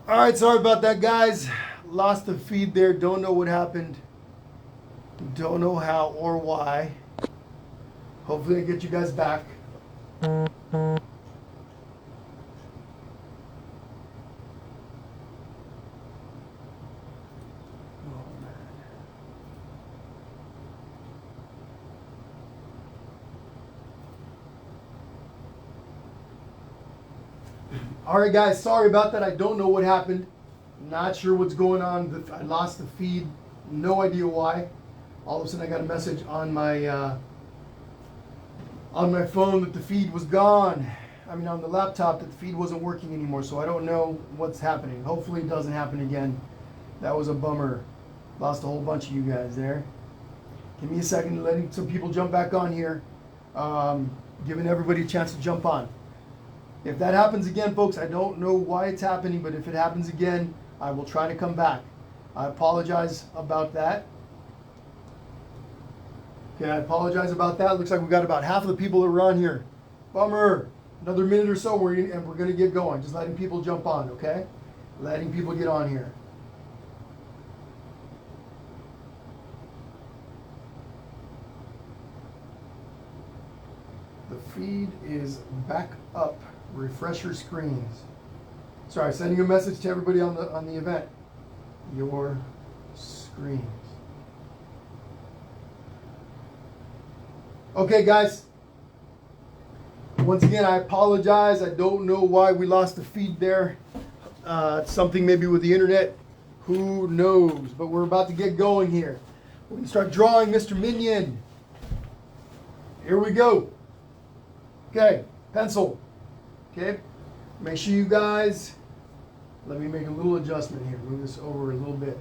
All right, sorry about that, guys. Lost the feed there. Don't know what happened. Don't know how or why. Hopefully, I get you guys back. Oh, man. All right, guys. Sorry about that. I don't know what happened. Not sure what's going on. I lost the feed. No idea why. All of a sudden, I got a message on my phone that the feed was gone. I mean, on the laptop that the feed wasn't working anymore. So I don't know what's happening. Hopefully, it doesn't happen again. That was a bummer. Lost a whole bunch of you guys there. Give me a second, letting some people jump back on here. Giving everybody a chance to jump on. If that happens again, folks, I don't know why it's happening, but if it happens again, I will try to come back. I apologize about that. Okay, I apologize about that. Looks like we got about half of the people that were on here. Bummer. Another minute or so, and we're going to get going. Just letting people jump on, okay? Letting people get on here. The feed is back up. Refresh your screens. Sorry, sending a message to everybody on the event. Your screens. Okay, guys. Once again, I apologize. I don't know why we lost the feed there. Something maybe with the internet. Who knows? But we're about to get going here. We're going to start drawing Mr. Minion. Here we go. Okay, pencil. Okay, make sure you guys, let me make a little adjustment here. Move this over a little bit.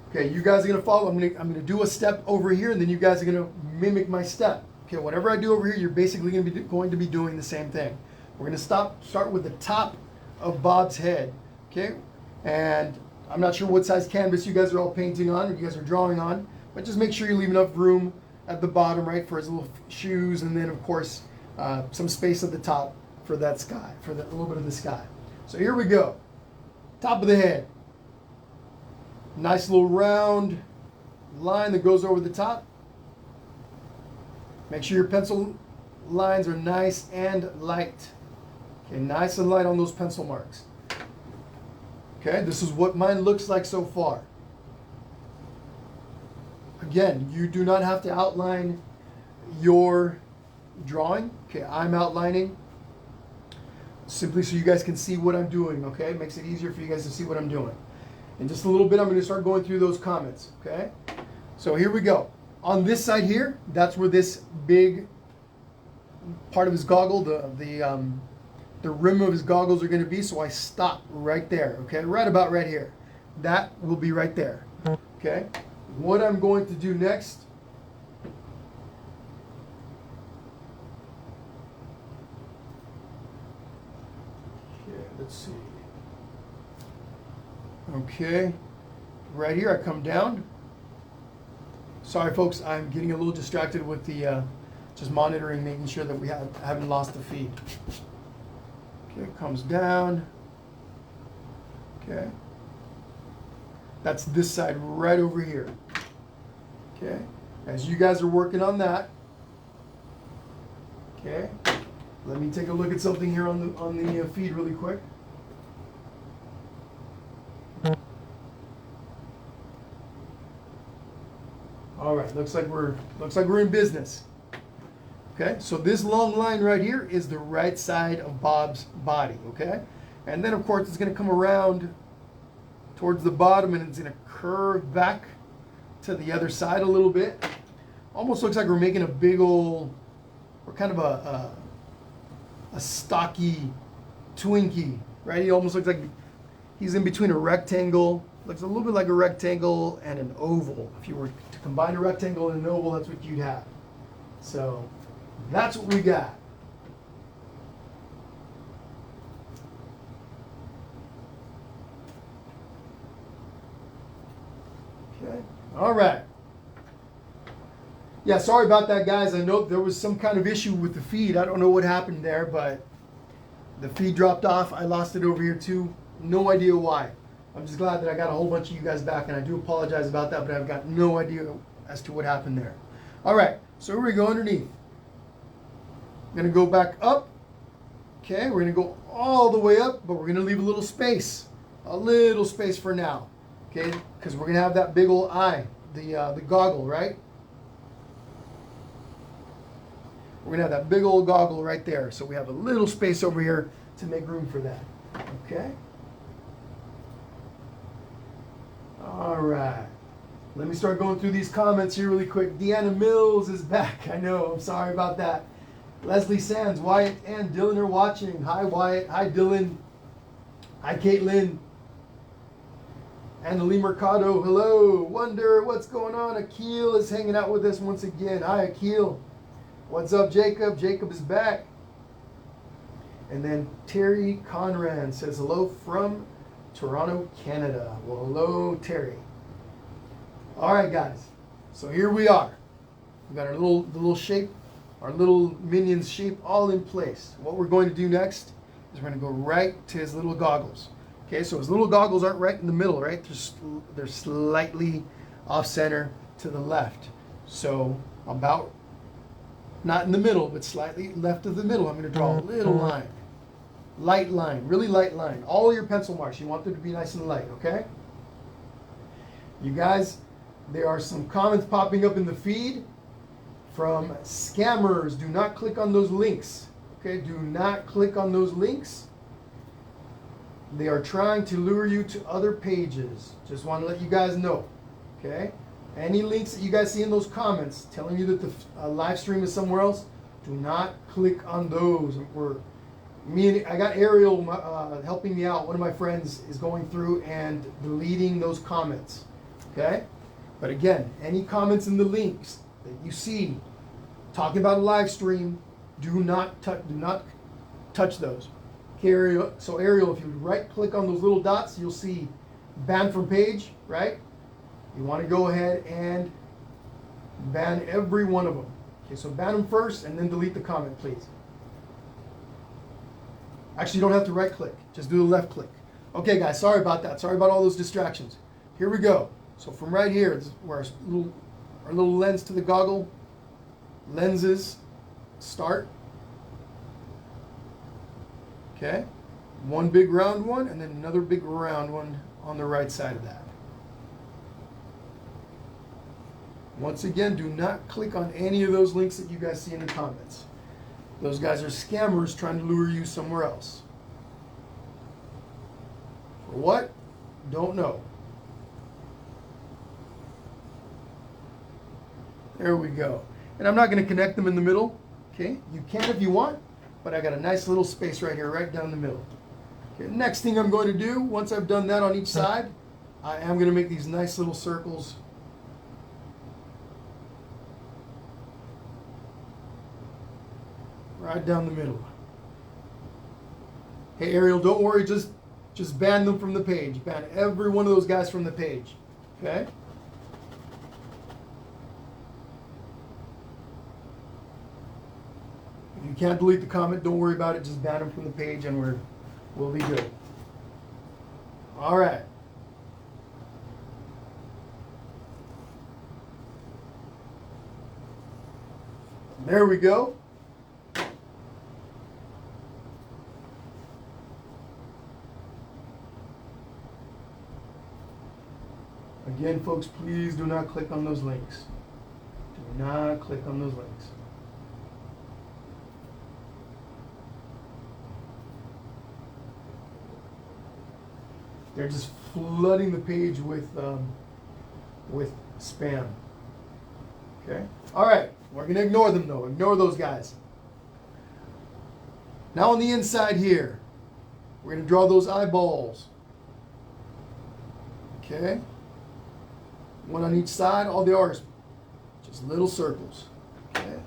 Okay, you guys are gonna follow. I'm gonna do a step over here, and then you guys are gonna mimic my step. Okay, whatever I do over here, you're basically going to be doing the same thing. We're gonna start with the top of Bob's head. Okay, and I'm not sure what size canvas you guys are all painting on, or you guys are drawing on, but just make sure you leave enough room at the bottom, right, for his little shoes, and then of course some space at the top for that sky, for that little bit of the sky. So here we go. Top of the head. Nice little round line that goes over the top. Make sure your pencil lines are nice and light. Okay, nice and light on those pencil marks. Okay, this is what mine looks like so far. Again, you do not have to outline your drawing. Okay, I'm outlining simply so you guys can see what I'm doing. Okay, it makes it easier for you guys to see what I'm doing. In just a little bit, I'm going to start going through those comments. Okay, so here we go. On this side here, that's where this big part of his goggle, the rim of his goggles are going to be. So I stop right there. Okay, right about right here. That will be right there. Okay, what I'm going to do next. Let's see. Okay, right here I come down. Sorry, folks, I'm getting a little distracted with the just monitoring, making sure that we haven't lost the feed. Okay, it comes down. Okay, that's this side right over here. Okay, as you guys are working on that. Okay, let me take a look at something here on the feed really quick. All right, looks like we're in business. Okay, so this long line right here is the right side of Bob's body. Okay, and then of course it's going to come around towards the bottom, and it's going to curve back to the other side a little bit. Almost looks like we're making a big old, or kind of a stocky Twinkie, right? He almost looks like he's in between a rectangle. Looks a little bit like a rectangle and an oval. If you were to combine a rectangle and an oval, that's what you'd have. So that's what we got. Okay. All right. Yeah, sorry about that, guys. I know there was some kind of issue with the feed. I don't know what happened there, but The feed dropped off. I lost it over here too. No idea why. I'm just glad that I got a whole bunch of you guys back, and I do apologize about that, but I've got no idea as to what happened there. All right, so here we go underneath. I'm gonna go back up. Okay, we're gonna go all the way up, but we're gonna leave a little space for now. Okay, because we're gonna have that big old eye, the goggle, right? We're gonna have that big old goggle right there, so we have a little space over here to make room for that. Okay. All right. Let me start going through these comments here really quick. Deanna Mills is back. I know. I'm sorry about that. Leslie Sands, Wyatt and Dylan are watching. Hi, Wyatt. Hi, Dylan. Hi, Caitlin. Annalie Mercado, hello. Wonder what's going on. Akil is hanging out with us once again. Hi, Akil. What's up, Jacob? Jacob is back. And then Terry Conran says hello from Toronto, Canada. Well, hello, Terry. All right, guys. So here we are. We got our the little shape, our little minion's shape all in place. What we're going to do next is we're going to go right to his little goggles. Okay, so his little goggles aren't right in the middle, right? They're slightly off center to the left. So about, not in the middle, but slightly left of the middle, I'm going to draw a little line. Light line, really light line. All your pencil marks, you want them to be nice and light, okay? You guys, there are some comments popping up in the feed from scammers. Do not click on those links, okay? Do not click on those links. They are trying to lure you to other pages. Just want to let you guys know, okay? Any links that you guys see in those comments telling you that the live stream is somewhere else, do not click on those. I got Ariel helping me out. One of my friends is going through and deleting those comments, okay? But again, any comments in the links that you see talking about a live stream, do not touch those. Okay, Ariel, so Ariel, if you right click on those little dots, you'll see ban from page, right? You want to go ahead and ban every one of them. Okay, so ban them first and then delete the comment, please. Actually, you don't have to right click, just do the left click. Okay, guys, sorry about that. Sorry about all those distractions. Here we go. So from right here, this is where our little lens to the goggle lenses start. Okay, one big round one and then another big round one on the right side of that. Once again, do not click on any of those links that you guys see in the comments. Those guys are scammers trying to lure you somewhere else. For what? Don't know. There we go. And I'm not going to connect them in the middle. Okay, you can if you want, but I got a nice little space right here, right down the middle. Okay, next thing I'm going to do, once I've done that on each side, I am going to make these nice little circles right down the middle. Hey Ariel, don't worry, just ban them from the page. Ban every one of those guys from the page. Okay? If you can't delete the comment, don't worry about it. Just ban them from the page and we'll be good. All right. There we go. Again, folks, please do not click on those links. Do not click on those links. They're just flooding the page with spam. Okay? All right. We're going to ignore them, though. Ignore those guys. Now on the inside here, we're going to draw those eyeballs. Okay? One on each side. All they are is just little circles. Okay?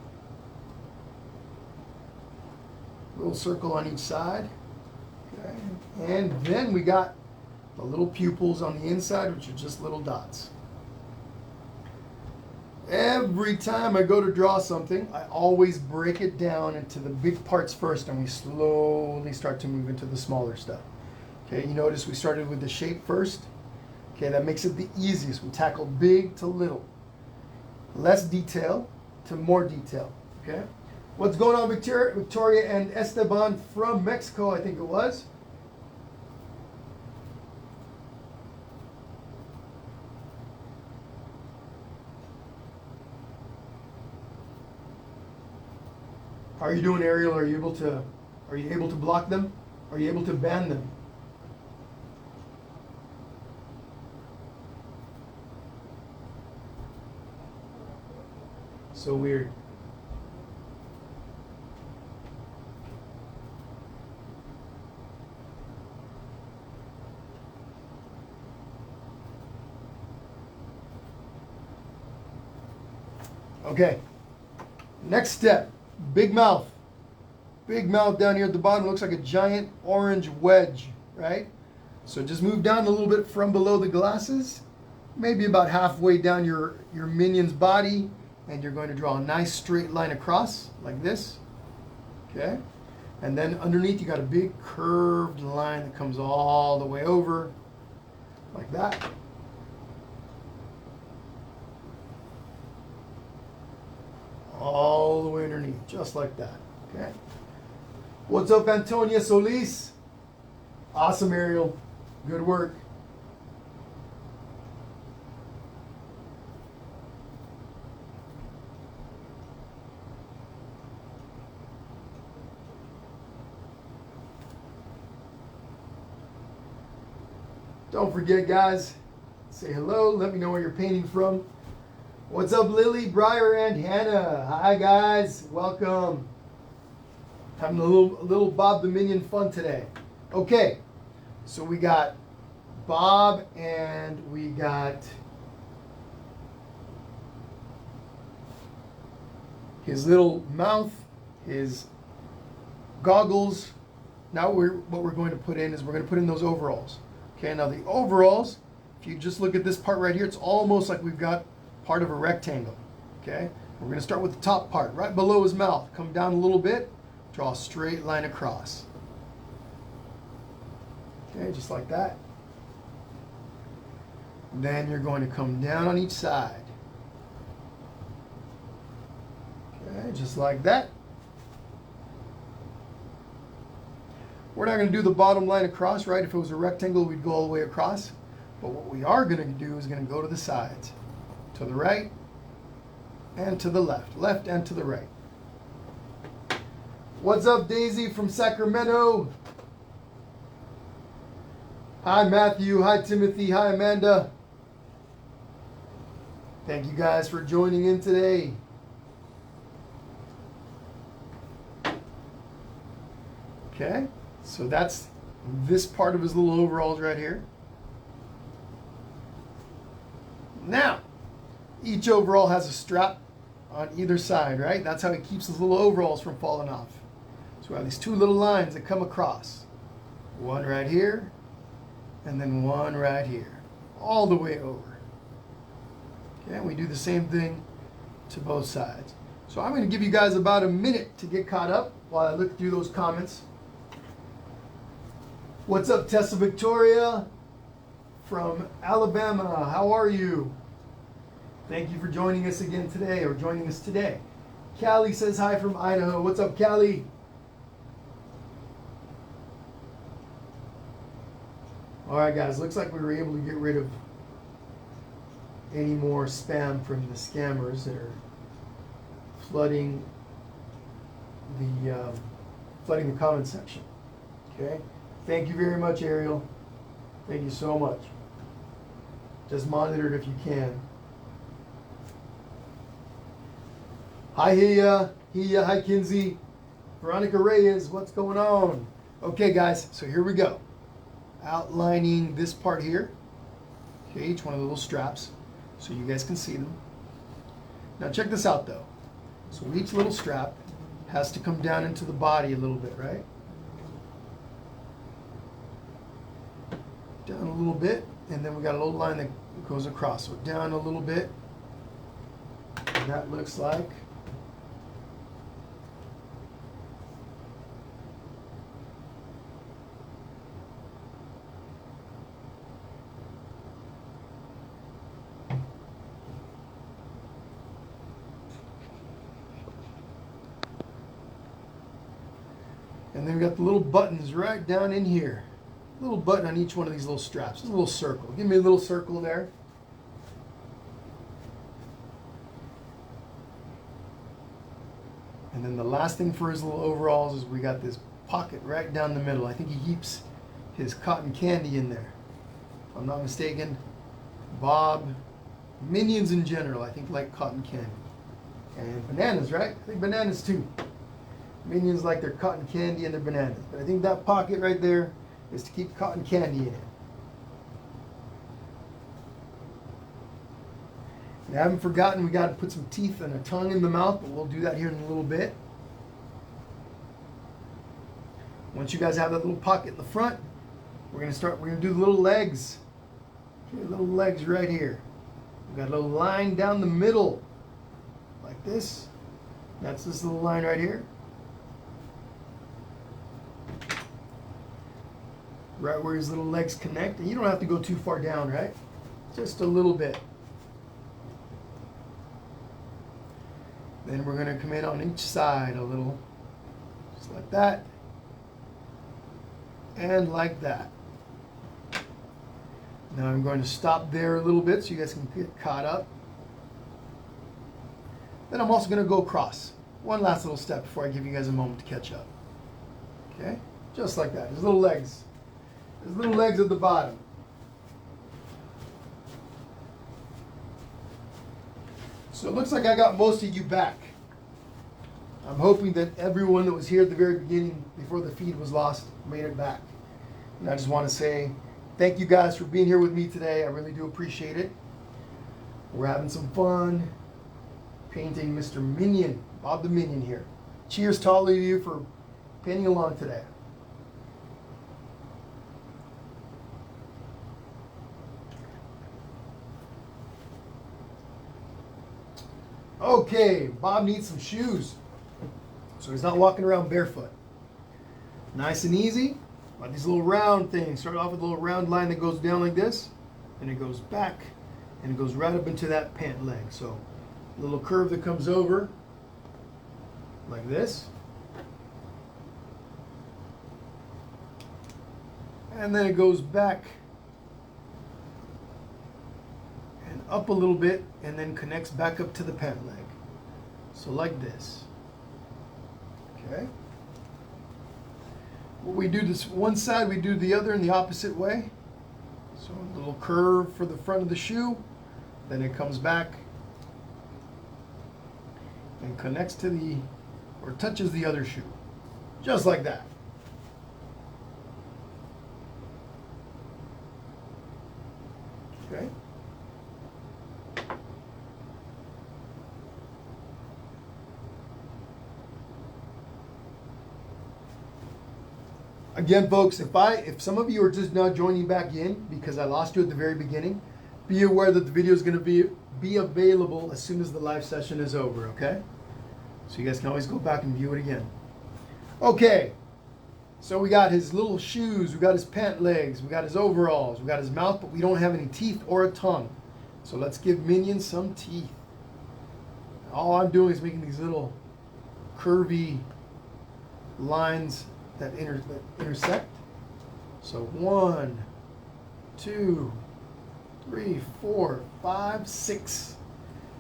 Little circle on each side. Okay? And then we got the little pupils on the inside, which are just little dots. Every time I go to draw something, I always break it down into the big parts first, and we slowly start to move into the smaller stuff. Okay, you notice we started with the shape first. Okay, that makes it the easiest. We tackle big to little. Less detail to more detail. Okay? What's going on, Victoria and Esteban from Mexico, I think it was. How are you doing, Ariel? Are you able to block them? Are you able to ban them? So weird. Okay. Next step. Big mouth. Big mouth down here at the bottom looks like a giant orange wedge, right? So just move down a little bit from below the glasses, maybe about halfway down your minion's body, and you're going to draw a nice straight line across like this. Okay? And then underneath you got a big curved line that comes all the way over like that. All the way underneath, just like that. Okay. What's up, Antonia Solis? Awesome, Ariel. Good work. Don't forget, guys, say hello. Let me know where you're painting from. What's up, Lily, Briar, and Hannah? Hi, guys. Welcome. Having a little Bob the Minion fun today. Okay, so we got Bob and we got his little mouth, his goggles. Now what we're going to put in is we're going to put in those overalls. Okay, now the overalls, if you just look at this part right here, it's almost like we've got part of a rectangle. Okay, we're going to start with the top part, right below his mouth. Come down a little bit, draw a straight line across. Okay, just like that. Then you're going to come down on each side. Okay, just like that. We're not going to do the bottom line across, right? If it was a rectangle, we'd go all the way across. But what we are going to do is going to go to the sides. To the right and to the left. Left and to the right. What's up, Daisy from Sacramento? Hi, Matthew. Hi, Timothy. Hi, Amanda. Thank you guys for joining in today. Okay, so that's this part of his little overalls right here. Now, each overall has a strap on either side, right? That's how he keeps his little overalls from falling off. So we have these two little lines that come across. One right here, and then one right here. All the way over. Okay, and we do the same thing to both sides. So I'm going to give you guys about a minute to get caught up while I look through those comments. What's up, Tessa Victoria from Alabama? How are you? Thank you for joining us again today, or joining us today. Callie says hi from Idaho. What's up, Callie? All right, guys. Looks like we were able to get rid of any more spam from the scammers that are flooding the comment section. Okay. Thank you very much, Ariel. Thank you so much. Just monitor it if you can. Hi, Hia. Hi, Kinsey. Veronica Reyes, what's going on? Okay, guys, so here we go. Outlining this part here. Okay, each one of the little straps, so you guys can see them. Now check this out, though. So each little strap has to come down into the body a little bit, right? Down a little bit, and then we got a little line that goes across. So down a little bit, And that looks like and then we got the little buttons right down in here. Little button on each one of these little straps. Just a little circle. Give me a little circle there. And then the last thing for his little overalls is we got this pocket right down the middle. I think he keeps his cotton candy in there. If I'm not mistaken, Bob, Minions in general, I think like cotton candy. And bananas, right? I think bananas too. Minions like their cotton candy and their bananas. But I think that pocket right there is to keep cotton candy in it. And I haven't forgotten we got to put some teeth and a tongue in the mouth, but we'll do that here in a little bit. Once you guys have that little pocket in the front, we're going to do the little legs. Okay, little legs right here. We've got a little line down the middle, like this. That's this little line right here. Right where his little legs connect. And you don't have to go too far down, right? Just a little bit. Then we're going to come in on each side a little. Just like that. And like that. Now I'm going to stop there a little bit so you guys can get caught up. Then I'm also going to go across. One last little step before I give you guys a moment to catch up. Okay? Just like that. His little legs. His little legs at the bottom. So it looks like I got most of you back. I'm hoping that everyone that was here at the very beginning, before the feed was lost, made it back. And I just want to say thank you guys for being here with me today. I really do appreciate it. We're having some fun painting Mr. Minion, Bob the Minion here. Cheers to all of you for painting along today. Okay, Bob needs some shoes, so he's not walking around barefoot. Nice and easy, like these little round things. Start off with a little round line that goes down like this, and it goes back, and it goes right up into that pant leg. So, a little curve that comes over, like this. And then it goes back and up a little bit, and then connects back up to the pant leg. So like this. Okay. What we do this one side, we do the other in the opposite way. So a little curve for the front of the shoe, then it comes back and connects to the, or touches the other shoe. Just like that. Okay. Again, folks, if some of you are just now joining back in because I lost you at the very beginning, be aware that the video is going to be available as soon as the live session is over, okay? So you guys can always go back and view it again. Okay, so we got his little shoes, we got his pant legs, we got his overalls, we got his mouth, but we don't have any teeth or a tongue. So let's give Minion some teeth. All I'm doing is making these little curvy lines that intersect. So 1, 2, 3, 4, 5, 6.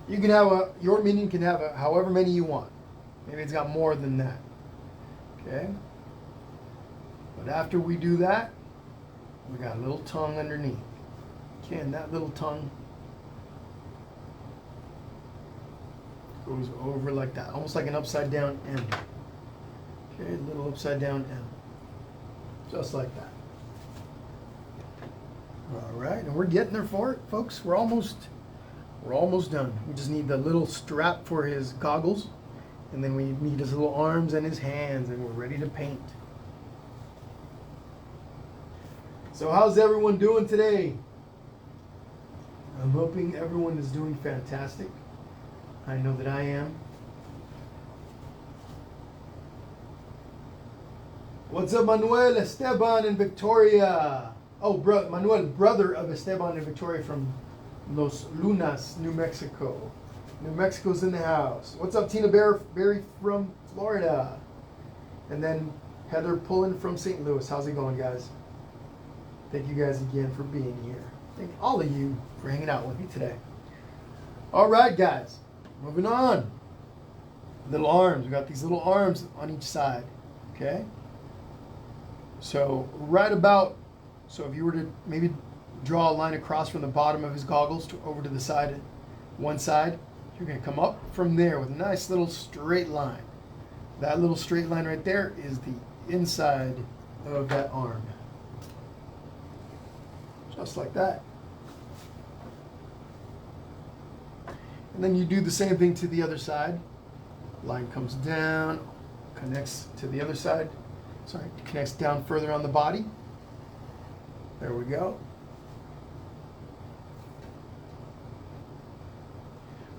You can have your Minion can have however many you want. Maybe it's got more than that. Okay. But after we do that, we got a little tongue underneath. Okay, and that little tongue goes over like that, almost like an upside down M. Okay, a little upside down M. Just like that. All right, and we're getting there for it, folks. We're almost done. We just need the little strap for his goggles, and then we need his little arms and his hands, and we're ready to paint. So how's everyone doing today? I'm hoping everyone is doing fantastic. I know that I am. What's up, Manuel, Esteban, and Victoria? Oh, Manuel, brother of Esteban and Victoria from Los Lunas, New Mexico. New Mexico's in the house. What's up, Tina Berry from Florida? And then Heather Pullen from St. Louis. How's it going, guys? Thank you guys again for being here. Thank all of you for hanging out with me today. All right, guys. Moving on. Little arms. We got these little arms on each side. Okay? So so if you were to maybe draw a line across from the bottom of his goggles over to the side, one side, you're going to come up from there with a nice little straight line. That little straight line right there is the inside of that arm. Just like that. And then you do the same thing to the other side. Line comes down, connects to the other side. Sorry, connects down further on the body. There we go.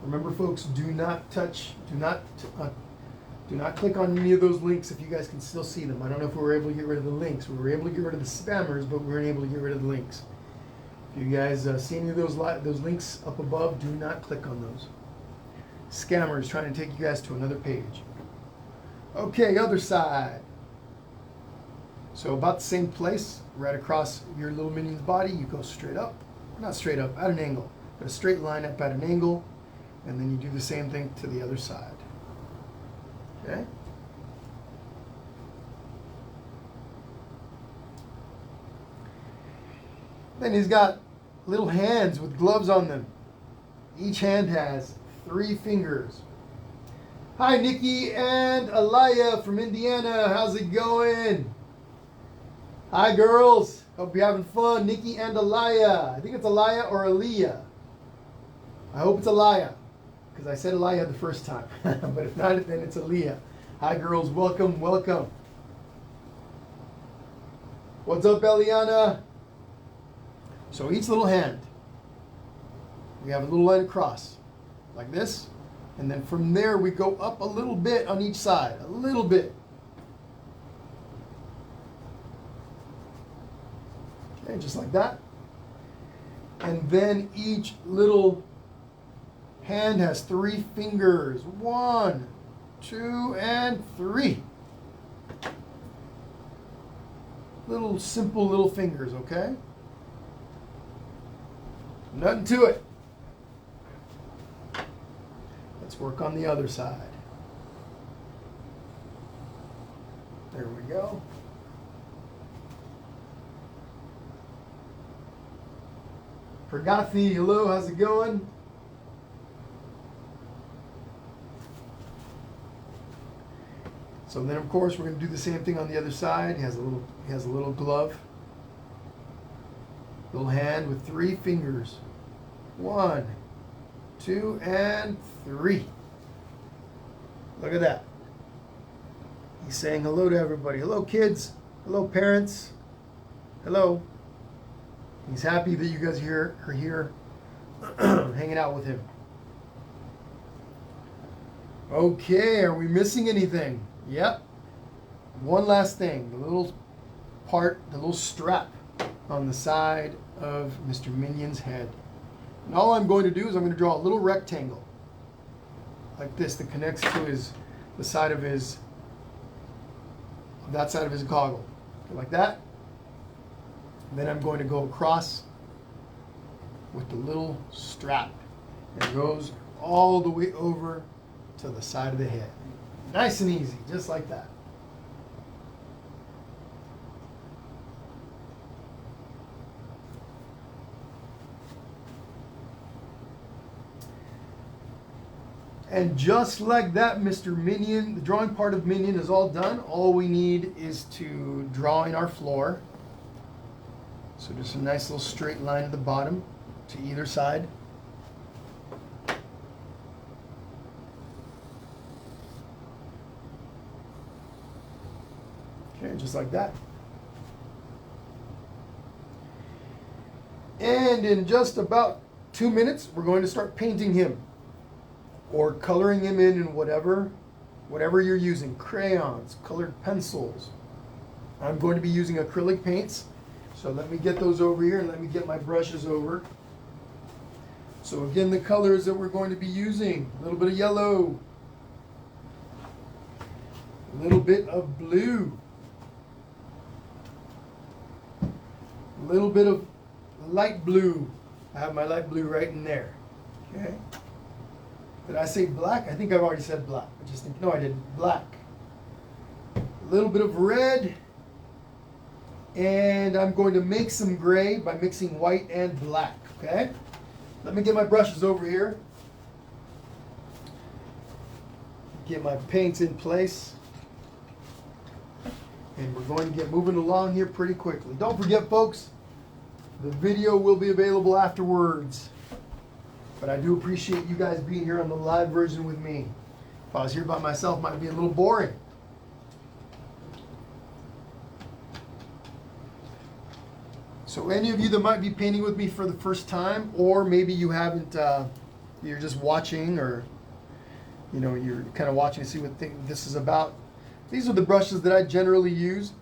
Remember, folks, do not click on any of those links if you guys can still see them. I don't know if we were able to get rid of the links. We were able to get rid of the spammers, but we weren't able to get rid of the links. If you guys see any of those links up above, do not click on those. Scammers trying to take you guys to another page. Okay, other side. So about the same place, right across your little minion's body, you go straight up. Not straight up, at an angle. But a straight line up at an angle, and then you do the same thing to the other side. Okay? Then he's got little hands with gloves on them. Each hand has 3 fingers. Hi, Nikki and Aliyah from Indiana. How's it going? Hi, girls. Hope you're having fun. Nikki and Aliyah. I think it's Aliyah or Aliyah. I hope it's Aliyah, because I said Aliyah the first time. But if not, then it's Aliyah. Hi, girls. Welcome, welcome. What's up, Eliana? So each little hand, we have a little line across, like this. And then from there, we go up a little bit on each side. A little bit. Okay, just like that. And then each little hand has 3 fingers. 1, 2, and 3. Little simple little fingers, okay? Nothing to it. Let's work on the other side. There we go. Pragathi, hello, how's it going? So then, of course, we're going to do the same thing on the other side. He has a little glove, little hand with 3 fingers. 1, 2, and 3. Look at that. He's saying hello to everybody. Hello, kids. Hello, parents. Hello. He's happy that you guys are here hanging out with him. Okay, are we missing anything? Yep. One last thing. The little strap on the side of Mr. Minion's head. And all I'm going to do is I'm going to draw a little rectangle like this that connects to that side of his goggle. Like that. And then I'm going to go across with the little strap. And it goes all the way over to the side of the head. Nice and easy, just like that. And just like that, Mr. Minion, the drawing part of Minion is all done. All we need is to draw in our floor. So just a nice little straight line at the bottom to either side. Okay, just like that. And in just about 2 minutes, we're going to start painting him. or coloring him in whatever you're using, crayons, colored pencils. I'm going to be using acrylic paints. So let me get those over here and let me get my brushes over. So again, the colors that we're going to be using, a little bit of yellow, a little bit of blue, a little bit of light blue. I have my light blue right in there. Okay. Did I say black? I think I've already said black. No, I didn't. Black. A little bit of red. And I'm going to make some gray by mixing white and black. Okay. Let me get my brushes over here. Get my paints in place. And we're going to get moving along here pretty quickly. Don't forget, folks, the video will be available afterwards. But I do appreciate you guys being here on the live version with me. If I was here by myself, it might be a little boring. So any of you that might be painting with me for the first time, or maybe you haven't, you're just watching, or you're kind of watching to see what this is about. These are the brushes that I generally use.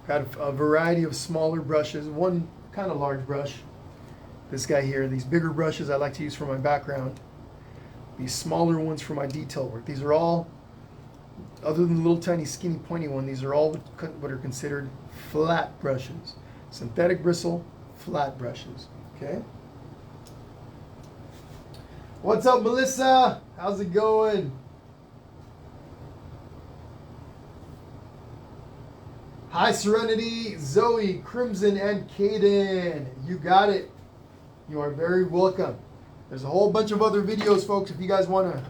Got a variety of smaller brushes, one kind of large brush. This guy here, these bigger brushes I like to use for my background. These smaller ones for my detail work. These are all, other than the little tiny skinny pointy one, these are all what are considered flat brushes. Synthetic bristle, flat brushes. Okay? What's up, Melissa? How's it going? Hi, Serenity, Zoe, Crimson, and Caden. You got it. You are very welcome. There's a whole bunch of other videos, folks. If you guys want to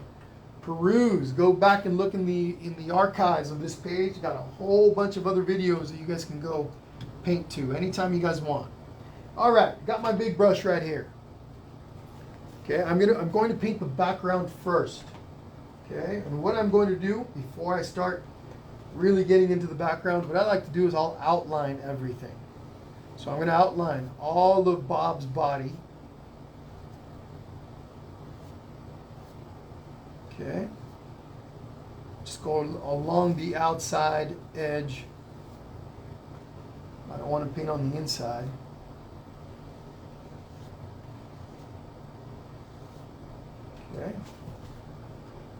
peruse, go back and look in the archives of this page. Got a whole bunch of other videos that you guys can go paint to anytime you guys want. All right, got my big brush right here. Okay, I'm going to paint the background first. Okay, and what I'm going to do before I start really getting into the background, what I like to do is I'll outline everything. So I'm going to outline all of Bob's body. Okay. Just go along the outside edge. I don't want to paint on the inside. Okay.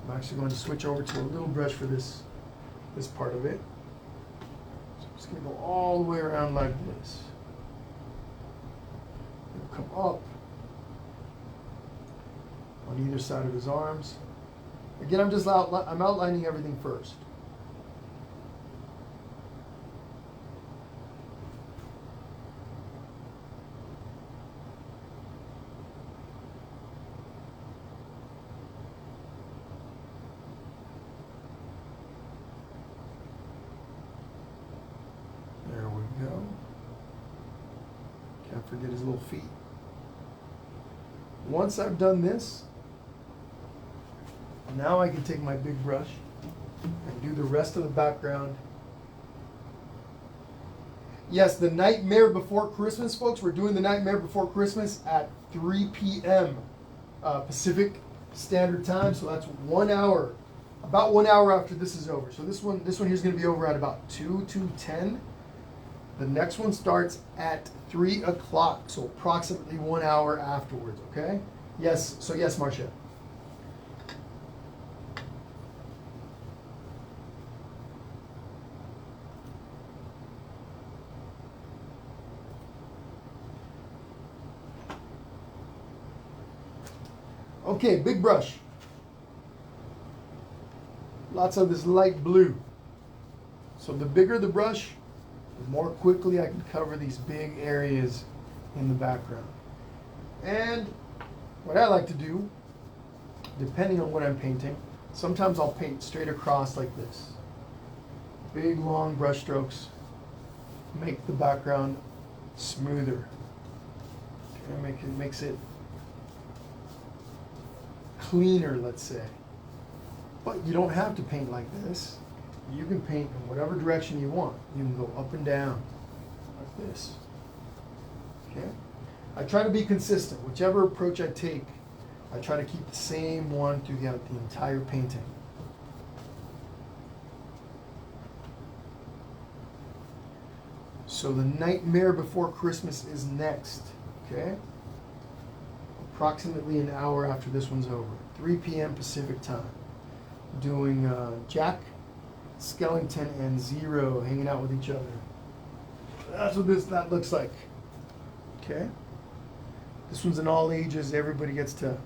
I'm actually going to switch over to a little brush for this part of it. So I'm just going to go all the way around like this. It'll come up on either side of his arms. Again, I'm outlining everything first. There we go. Can't forget his little feet. Once I've done this, now I can take my big brush and do the rest of the background. Yes, the Nightmare Before Christmas, folks. We're doing the Nightmare Before Christmas at 3 p.m. Pacific Standard Time. So that's 1 hour, about 1 hour after this is over. So this one here is going to be over at about 2:10. The next one starts at 3 o'clock. So approximately 1 hour afterwards. Okay. Yes. So yes, Marcia. Okay, big brush. Lots of this light blue. So the bigger the brush, the more quickly I can cover these big areas in the background. And what I like to do, depending on what I'm painting, sometimes I'll paint straight across like this. Big long brush strokes make the background smoother. Okay, makes it cleaner, let's say. But you don't have to paint like this. You can paint in whatever direction you want. You can go up and down like this. Okay? I try to be consistent. Whichever approach I take, I try to keep the same one throughout the entire painting. So the Nightmare Before Christmas is next, okay? Approximately an hour after this one's over, 3 p.m. Pacific time. Doing Jack, Skellington, and Zero hanging out with each other. That's what that looks like, okay? This one's in all ages. Everybody gets to,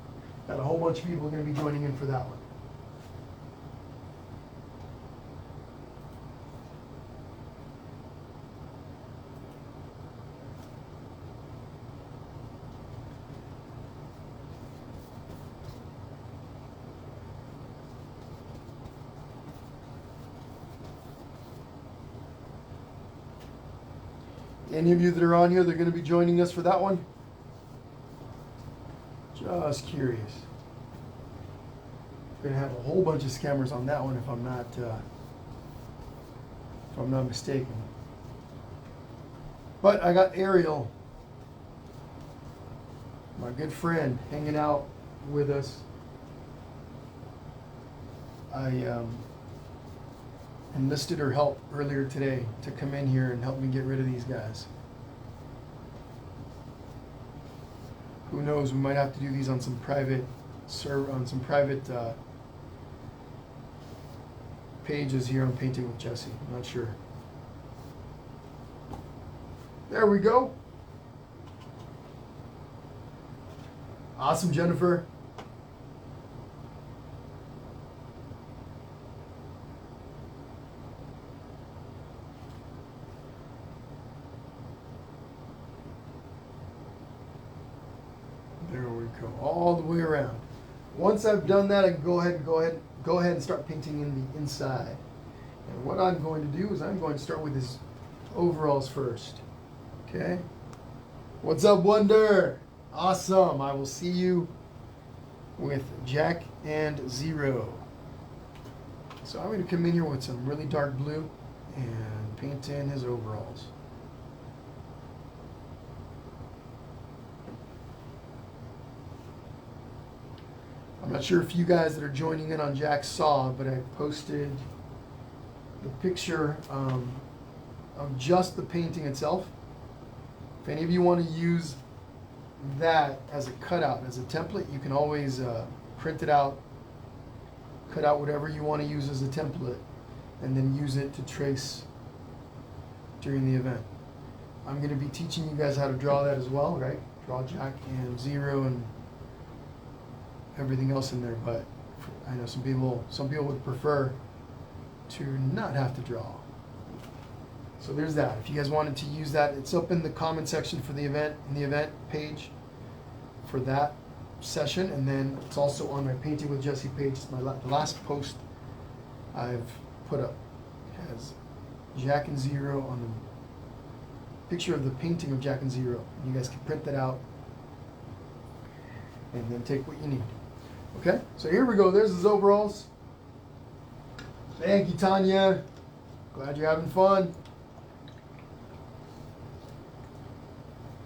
got a whole bunch of people going to be joining in for that one. Any of you that are on here, they're going to be joining us for that one? Just curious. Going to have a whole bunch of scammers on that one if I'm not mistaken. But I got Ariel, my good friend, hanging out with us. I enlisted her help earlier today to come in here and help me get rid of these guys. Who knows? We might have to do these on some private pages here on Painting with Jesse. I'm not sure. There we go. Awesome, Jennifer. There we go, all the way around. Once I've done that, I can go ahead and start painting in the inside. And what I'm going to do is I'm going to start with his overalls first. Okay? What's up, Wonder? Awesome. I will see you with Jack and Zero. So I'm going to come in here with some really dark blue and paint in his overalls. I'm not sure if you guys that are joining in on Jack saw, but I posted the picture of just the painting itself. If any of you want to use that as a cutout, as a template, you can always print it out, cut out whatever you want to use as a template, and then use it to trace during the event. I'm going to be teaching you guys how to draw that as well, right? Draw Jack and Zero and everything else in there, but I know some people would prefer to not have to draw. So there's that. If you guys wanted to use that, it's up in the comment section for the event, in the event page for that session, and then it's also on my Painting with Jesse page. It's the last post I've put up. It has Jack and Zero on the picture of the painting of Jack and Zero. You guys can print that out and then take what you need. Okay, so here we go. There's his overalls. Thank you, Tanya. Glad you're having fun.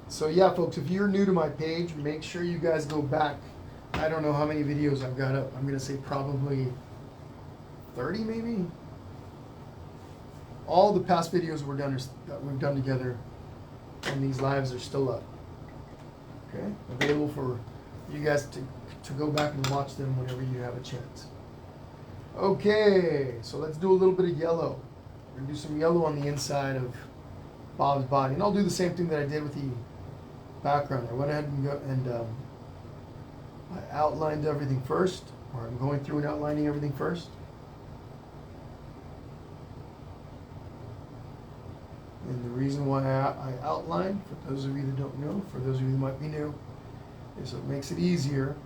So yeah, folks, if you're new to my page, make sure you guys go back. I don't know how many videos I've got up. I'm going to say probably 30 maybe. All the past videos that we've done together and these lives are still up. Okay, available for you guys to go back and watch them whenever you have a chance. Okay, so let's do a little bit of yellow. We're going to do some yellow on the inside of Bob's body. And I'll do the same thing that I did with the background. I went ahead and I outlined everything first, or I'm going through and outlining everything first. And the reason why I outline, for those of you that don't know, for those of you that might be new, is it makes it easier,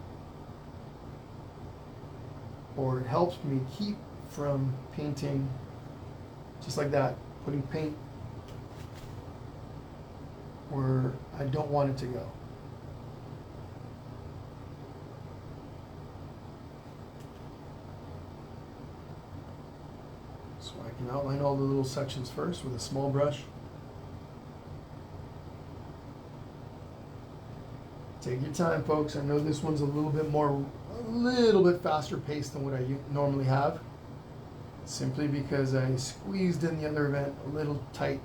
or it helps me keep from painting just like that, putting paint where I don't want it to go. So I can outline all the little sections first with a small brush. Take your time, folks. I know this one's a little bit faster paced than what I normally have. Simply because I squeezed in the other event a little tight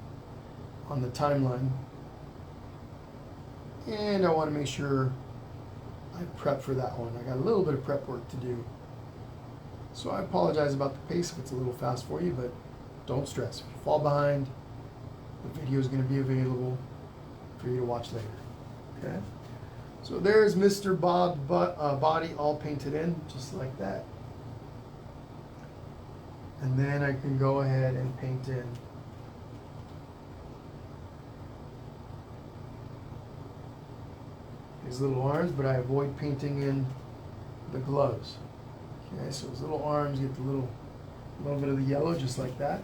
on the timeline. And I want to make sure I prep for that one. I got a little bit of prep work to do. So I apologize about the pace if it's a little fast for you, but don't stress. If you fall behind, the video is going to be available for you to watch later. Okay? So there's Mr. Bob's body all painted in, just like that. And then I can go ahead and paint in his little arms, but I avoid painting in the gloves. Okay, so his little arms get the little bit of the yellow, just like that.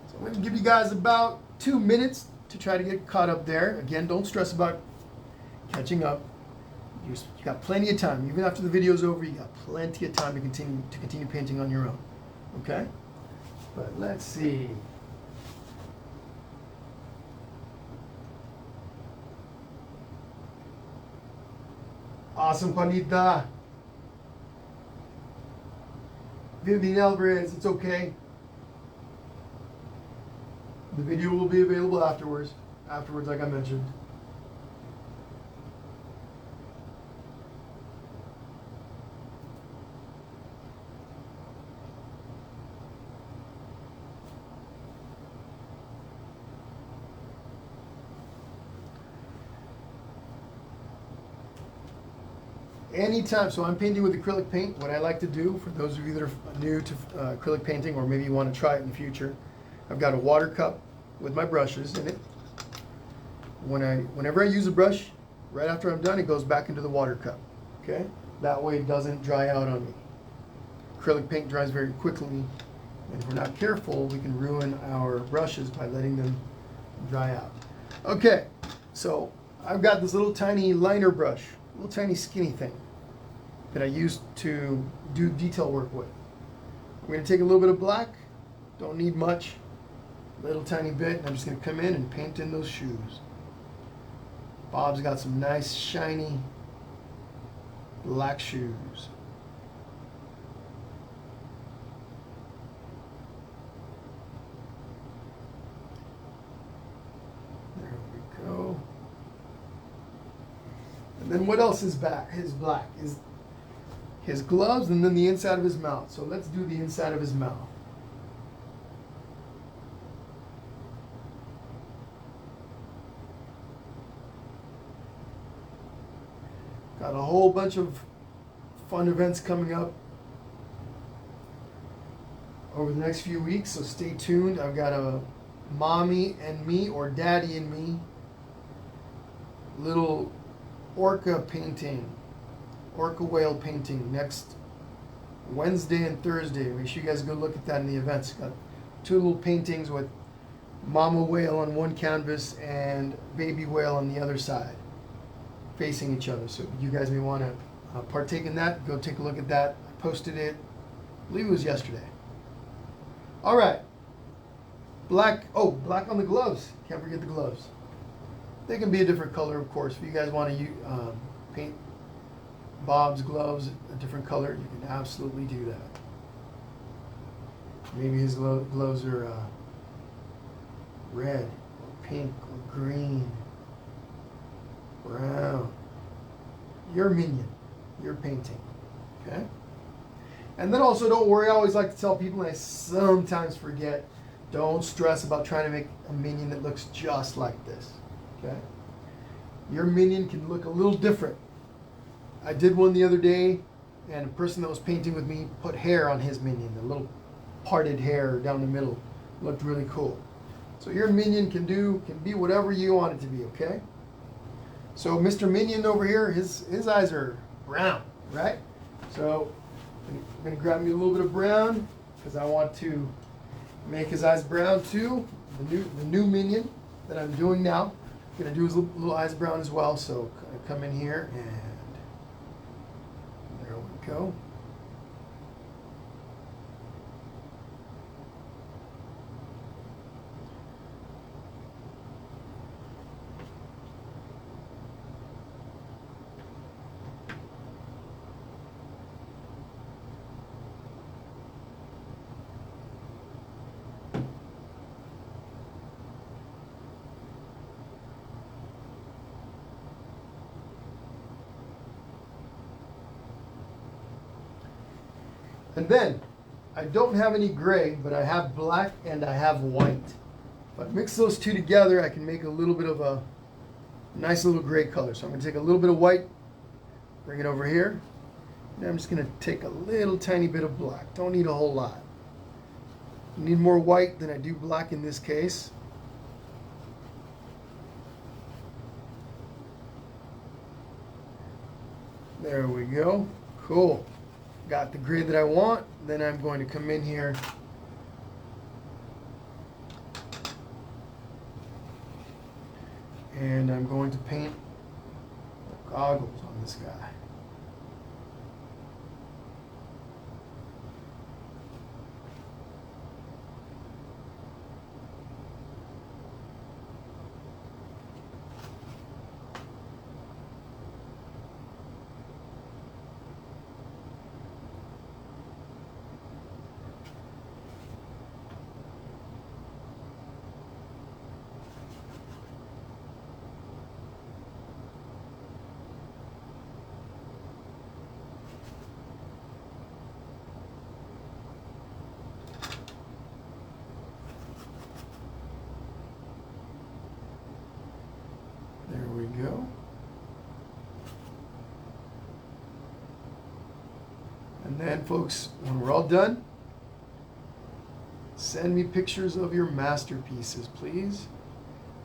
So I'm going to give you guys about 2 minutes to try to get caught up there. Again, don't stress about catching up. You got plenty of time. Even after the video's over, you got plenty of time to continue painting on your own. Okay? But let's see. Awesome, Juanita. Vivian Alvarez, it's okay. The video will be available afterwards, like I mentioned. Anytime, so I'm painting with acrylic paint. What I like to do, for those of you that are new to acrylic painting, or maybe you want to try it in the future, I've got a water cup with my brushes in it. Whenever I use a brush, right after I'm done, it goes back into the water cup. Okay? That way it doesn't dry out on me. Acrylic paint dries very quickly, and if we're not careful, we can ruin our brushes by letting them dry out. Okay, so I've got this little tiny liner brush, little tiny skinny thing that I use to do detail work with. We're going to take a little bit of black, don't need much, little tiny bit, and I'm just going to come in and paint in those shoes. Bob's got some nice shiny black shoes. There we go. And then what else is back? His black is his gloves, and then the inside of his mouth. So let's do the inside of his mouth. Got a whole bunch of fun events coming up over the next few weeks, so stay tuned. I've got a Mommy and Me, or Daddy and Me, little orca painting, orca whale painting next Wednesday and Thursday. Make sure you guys go look at that in the events. Got 2 little paintings with mama whale on one canvas and baby whale on the other side, facing each other. So you guys may want to partake in that. Go take a look at that. I posted it, I believe it was yesterday. All right. Black, black on the gloves. Can't forget the gloves. They can be a different color, of course. If you guys want to paint Bob's gloves a different color, you can absolutely do that. Maybe his gloves are red, or pink, or green, brown. Your minion, your painting, okay? And then also, don't worry, I always like to tell people, and I sometimes forget, don't stress about trying to make a minion that looks just like this, okay? Your minion can look a little different. I did one the other day, and a person that was painting with me put hair on his minion, a little parted hair down the middle. Looked really cool. So your minion can be whatever you want it to be, okay? So Mr. Minion over here, his eyes are brown, right? So I'm gonna grab me a little bit of brown because I want to make his eyes brown too. The new minion that I'm doing now, I'm gonna do his little eyes brown as well. So I come in here and there we go. And then, I don't have any gray, but I have black and I have white. If I mix those two together, I can make a little bit of a nice little gray color. So I'm going to take a little bit of white, bring it over here. And I'm just going to take a little tiny bit of black. Don't need a whole lot. I need more white than I do black in this case. There we go. Cool. Got the gray that I want. Then I'm going to come in here and I'm going to paint the goggles on this guy. There we go. And then, folks, when we're all done, send me pictures of your masterpieces, please.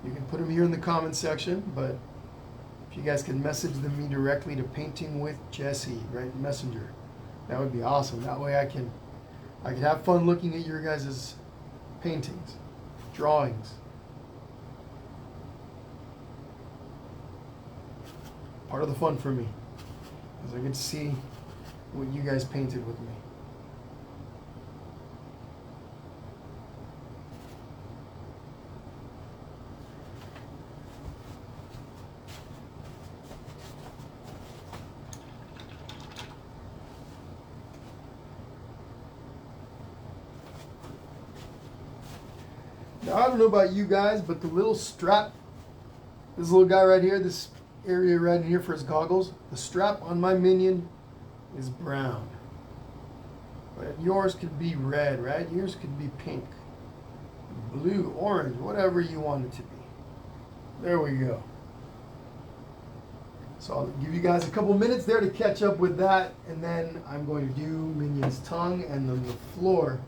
You can put them here in the comment section, but if you guys can message me directly to Painting with Jesse, right, Messenger, that would be awesome. That way I can have fun looking at your guys' paintings, drawings. Part of the fun for me, is I get to see what you guys painted with me. Now, I don't know about you guys, but the little strap, this little guy right here, this area right here for his goggles, the strap on my minion is brown. But yours could be red, right? Yours could be pink, blue, orange, whatever you want it to be. There we go. So I'll give you guys a couple minutes there to catch up with that, and then I'm going to do Minion's tongue and then the floor,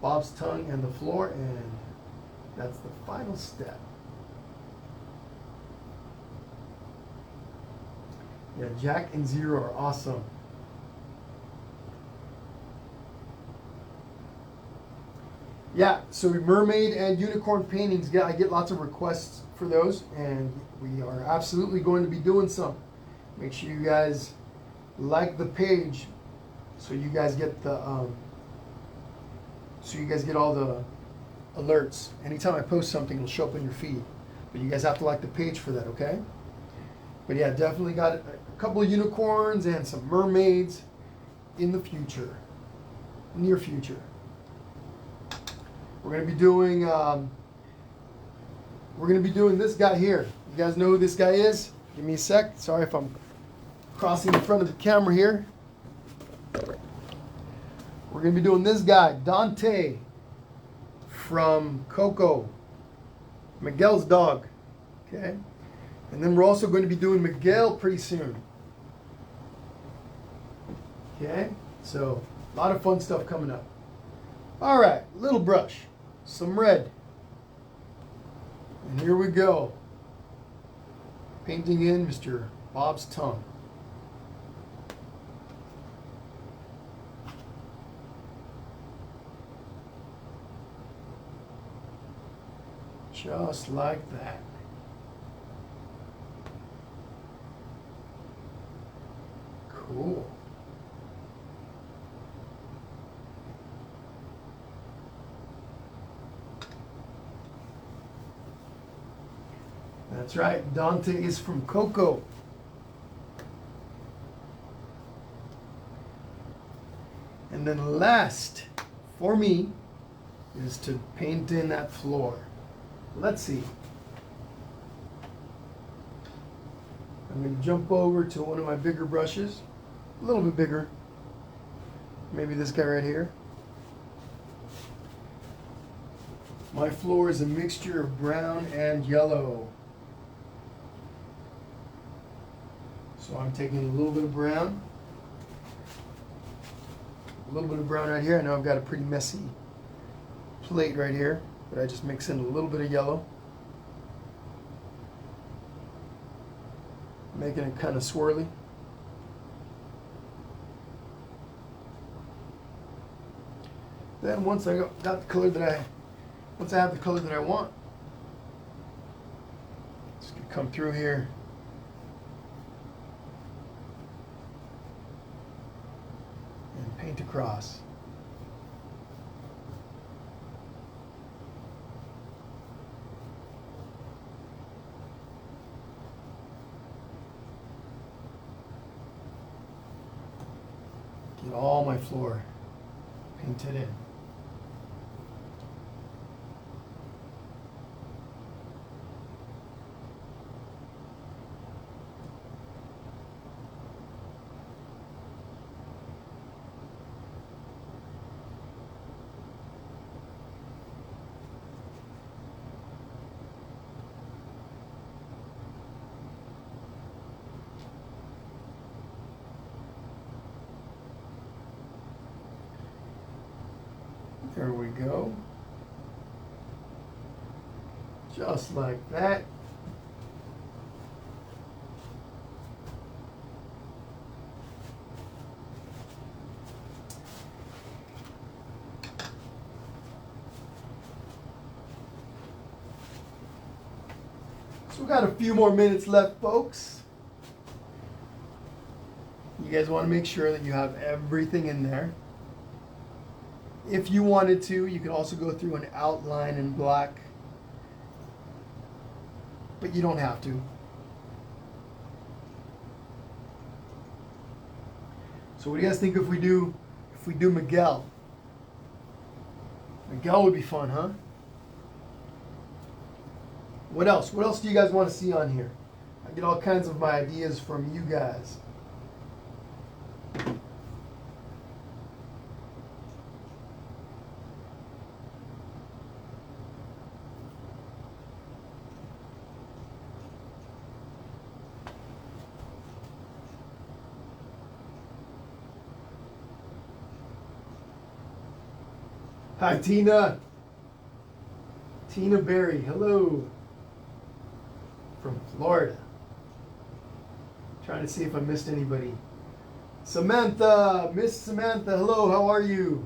Bob's tongue and the floor, and that's the final step. Yeah, Jack and Zero are awesome. Yeah, so mermaid and unicorn paintings, I get lots of requests for those, and we are absolutely going to be doing some. Make sure you guys like the page so you guys get the all the alerts. Anytime I post something, it'll show up in your feed. But you guys have to like the page for that, okay? But yeah, definitely got a couple of unicorns and some mermaids in the future, near future. We're gonna be doing this guy here. You guys know who this guy is? Give me a sec. Sorry if I'm crossing in front of the camera here. We're gonna be doing this guy, Dante, from Coco, Miguel's dog. Okay. And then we're also going to be doing Miguel pretty soon. Okay, so a lot of fun stuff coming up. All right, little brush, some red. And here we go. Painting in Mr. Bob's tongue. Just like that. Cool. That's right, Dante is from Coco. And then last for me is to paint in that floor. Let's see. I'm going to jump over to one of my bigger brushes, a little bit bigger. Maybe this guy right here. My floor is a mixture of brown and yellow. So I'm taking a little bit of brown. A little bit of brown right here. I know I've got a pretty messy plate right here, but I just mix in a little bit of yellow. Making it kind of swirly. Then once I got the color that once I have the color that I want, just gonna come through here. And paint across. Get all my floor painted in. There we go. Just like that. So we got a few more minutes left, folks. You guys want to make sure that you have everything in there. If you wanted to, you could also go through an outline in black, but you don't have to. So what do you guys think if we do Miguel? Miguel would be fun, huh? What else? What else do you guys want to see on here? I get all kinds of my ideas from you guys. Hi, Tina. Tina Berry, hello. From Florida. Trying to see if I missed anybody. Samantha, Miss Samantha, hello, how are you?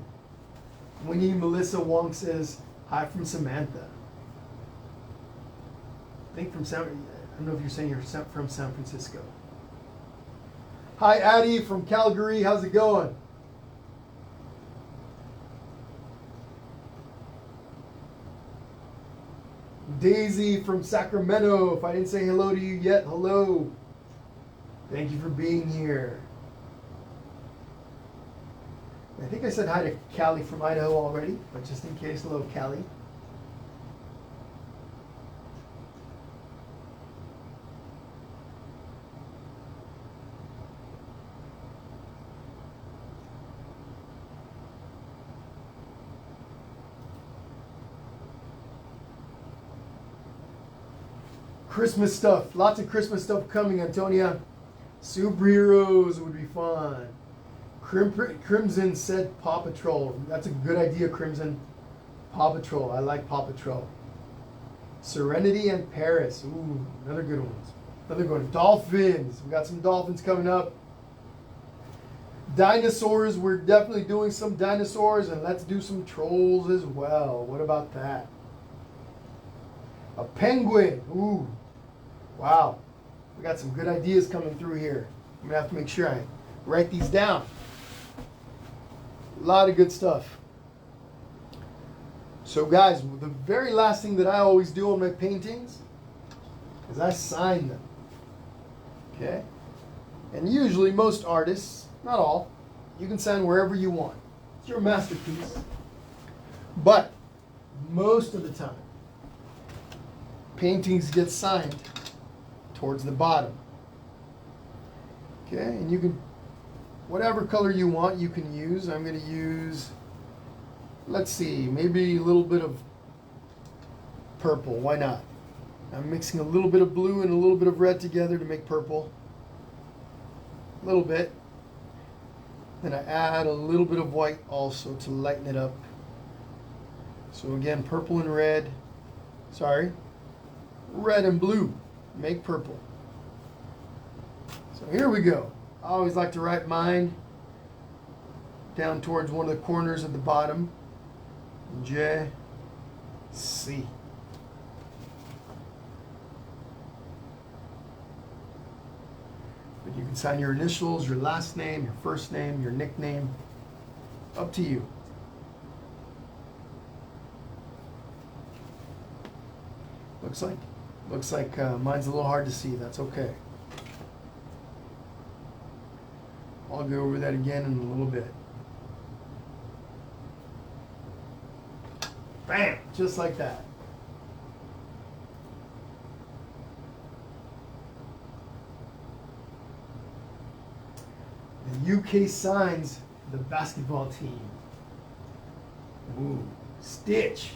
Winnie Melissa Wong says, hi from Samantha. I think I don't know if you're saying you're from San Francisco. Hi, Addie from Calgary, how's it going? Daisy from Sacramento. If I didn't say hello to you yet, hello. Thank you for being here. I think I said hi to Callie from Idaho already, but just in case, hello, Callie. Christmas stuff. Lots of Christmas stuff coming, Antonia. Superheroes would be fun. Crimson said Paw Patrol. That's a good idea, Crimson. Paw Patrol. I like Paw Patrol. Serenity and Paris. Ooh, another good one. Another good one. Dolphins. We got some dolphins coming up. Dinosaurs. We're definitely doing some dinosaurs, and let's do some trolls as well. What about that? A penguin. Ooh. Wow. We got some good ideas coming through here. I'm going to have to make sure I write these down. A lot of good stuff. So guys, the very last thing that I always do on my paintings is I sign them. Okay? And usually most artists, not all, you can sign wherever you want. It's your masterpiece. But most of the time, paintings get signed towards the bottom. Okay, and you can whatever color you want, you can use. I'm going to use, let's see, maybe a little bit of purple. Why not? I'm mixing a little bit of blue and a little bit of red together to make purple. A little bit. Then I add a little bit of white also to lighten it up. So again, purple and red. Sorry. Red and blue make purple. So here we go. I always like to write mine down towards one of the corners at the bottom. J, C. But you can sign your initials, your last name, your first name, your nickname. Up to you. Looks like mine's a little hard to see. That's okay. I'll go over that again in a little bit. Bam! Just like that. The UK signs the basketball team. Ooh, Stitch.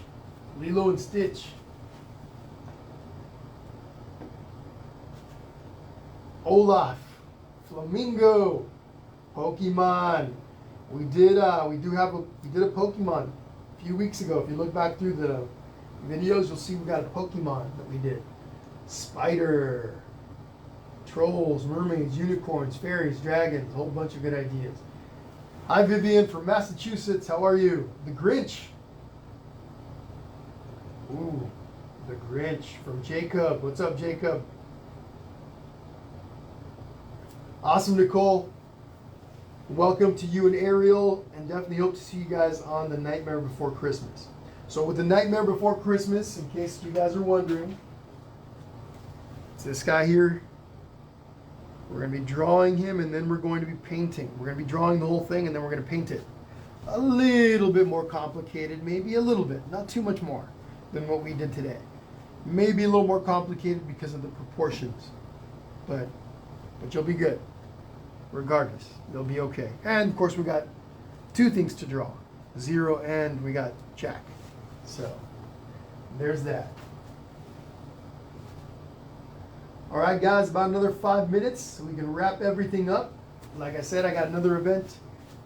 Lilo and Stitch. Olaf. Flamingo. Pokemon. We did a Pokemon a few weeks ago. If you look back through the videos, you'll see we got a Pokemon that we did. Spider. Trolls, mermaids, unicorns, fairies, dragons, a whole bunch of good ideas. Hi Vivian from Massachusetts, how are you? The Grinch. Ooh, the Grinch from Jacob. What's up, Jacob? Awesome, Nicole. Welcome to you and Ariel, and definitely hope to see you guys on the Nightmare Before Christmas. So with the Nightmare Before Christmas, in case you guys are wondering, it's this guy here. We're going to be drawing him, and then we're going to be painting. We're going to be drawing the whole thing, and then we're going to paint it. A little bit more complicated, maybe a little bit, not too much more than what we did today. Maybe a little more complicated because of the proportions, but you'll be good. Regardless, you'll be okay. And of course, we got two things to draw: 0 and we got Jack. So there's that. All right, guys, about another 5 minutes so we can wrap everything up. Like I said, I got another event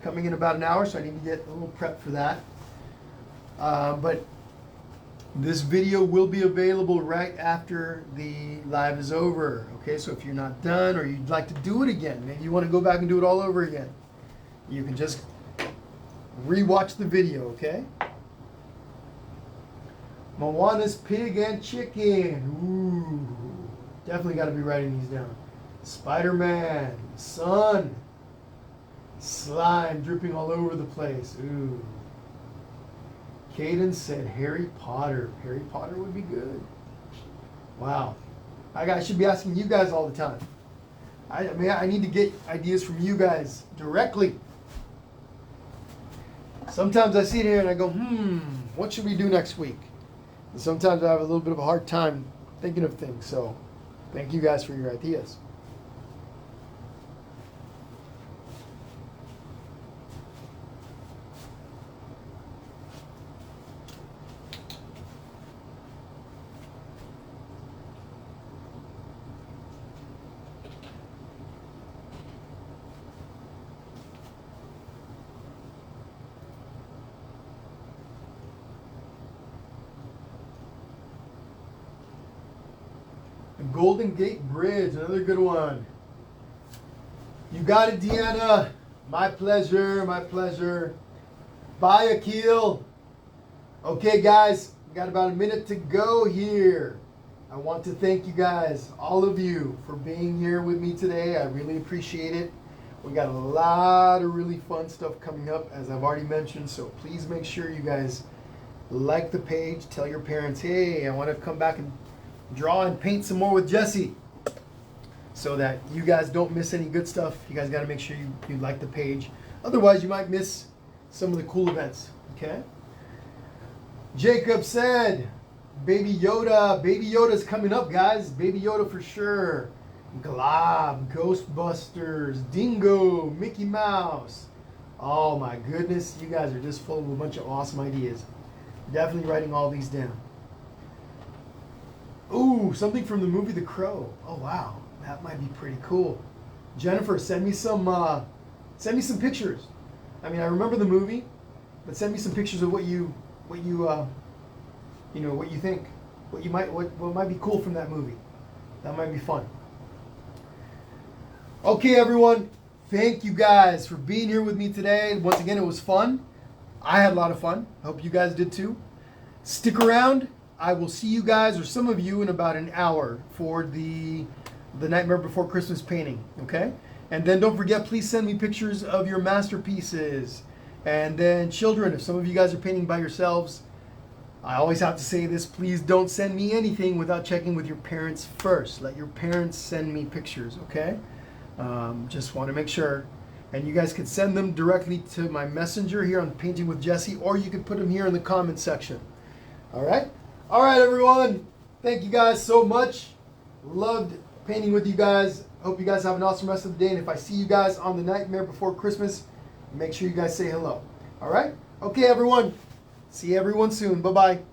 coming in about an hour, so I need to get a little prep for that. But this video will be available right after the live is over. Okay, so if you're not done or you'd like to do it again, maybe you want to go back and do it all over again, you can just rewatch the video, okay? Moana's pig and chicken. Ooh. Definitely got to be writing these down. Spider-Man, sun, slime dripping all over the place. Ooh. Caden said Harry Potter. Harry Potter would be good. Wow. I should be asking you guys all the time. I need to get ideas from you guys directly. Sometimes I sit here and I go, what should we do next week? And sometimes I have a little bit of a hard time thinking of things, so thank you guys for your ideas. Golden Gate Bridge, another good one. You got it, Deanna. My pleasure, my pleasure. Bye, Akil. Okay, guys, we got about a minute to go here. I want to thank you guys, all of you, for being here with me today. I really appreciate it. We got a lot of really fun stuff coming up, as I've already mentioned, so please make sure you guys like the page. Tell your parents, hey, I want to come back and draw and paint some more with Jesse, so that you guys don't miss any good stuff. You guys got to make sure you like the page. Otherwise, you might miss some of the cool events, okay? Jacob said, Baby Yoda. Baby Yoda's coming up, guys. Baby Yoda for sure. Glob, Ghostbusters, Dingo, Mickey Mouse. Oh my goodness, you guys are just full of a bunch of awesome ideas. Definitely writing all these down. Ooh, something from the movie The Crow. Oh wow, that might be pretty cool. Jennifer, send me some pictures. I mean, I remember the movie, but send me some pictures of what you think, what might be cool from that movie. That might be fun. Okay, everyone. Thank you guys for being here with me today. Once again, it was fun. I had a lot of fun. I hope you guys did too. Stick around. I will see you guys, or some of you, in about an hour for the Nightmare Before Christmas painting, okay? And then don't forget, please send me pictures of your masterpieces. And then children, if some of you guys are painting by yourselves, I always have to say this, please don't send me anything without checking with your parents first. Let your parents send me pictures, okay? Just want to make sure. And you guys can send them directly to my messenger here on Painting with Jesse, or you can put them here in the comment section. All right? All right, everyone. Thank you guys so much. Loved painting with you guys. Hope you guys have an awesome rest of the day. And if I see you guys on the Nightmare Before Christmas, make sure you guys say hello. All right? Okay, everyone. See everyone soon. Bye-bye.